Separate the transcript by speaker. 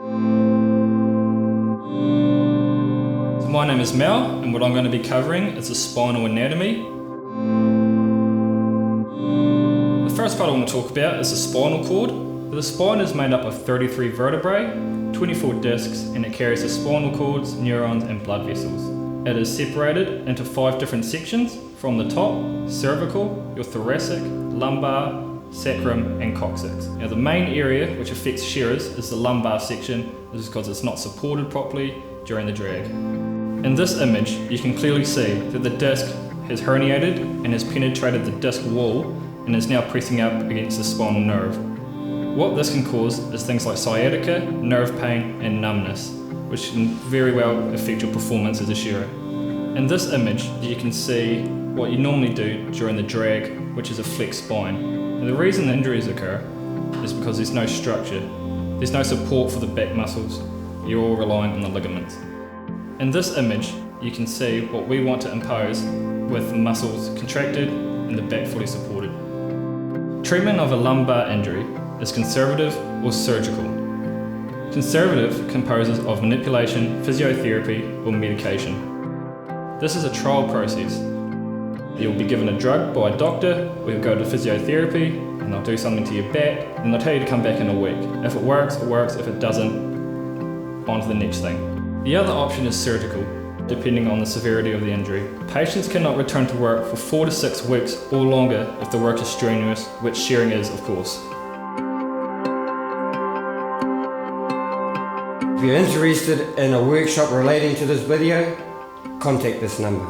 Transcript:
Speaker 1: My name is Mel, and what I'm going to be covering is the spinal anatomy. The first part I want to talk about is the spinal cord. The spine is made up of 33 vertebrae, 24 discs, and it carries the spinal cords, neurons, and blood vessels. It is separated into 5 different sections from the top: cervical, your thoracic, lumbar, sacrum, and coccyx. Now the main area which affects shearers is the lumbar section. This is because it's not supported properly during the drag. In this image, you can clearly see that the disc has herniated and has penetrated the disc wall and is now pressing up against the spinal nerve. What this can cause is things like sciatica, nerve pain, and numbness, which can very well affect your performance as a shearer. In this image, you can see what you normally do during the drag, which is a flexed spine. And the reason injuries occur is because there's no structure. There's no support for the back muscles. You're all relying on the ligaments. In this image, you can see what we want to impose with the muscles contracted and the back fully supported. Treatment of a lumbar injury is conservative or surgical. Conservative composes of manipulation, physiotherapy, or medication. This is a trial process. You'll be given a drug by a doctor, or you'll go to physiotherapy, and they'll do something to your back, and they'll tell you to come back in a week. If it works, it works. If it doesn't, on to the next thing. The other option is surgical, depending on the severity of the injury. Patients cannot return to work for 4 to 6 weeks or longer if the work is strenuous, which shearing is, of course.
Speaker 2: If you're interested in a workshop relating to this video, contact this number.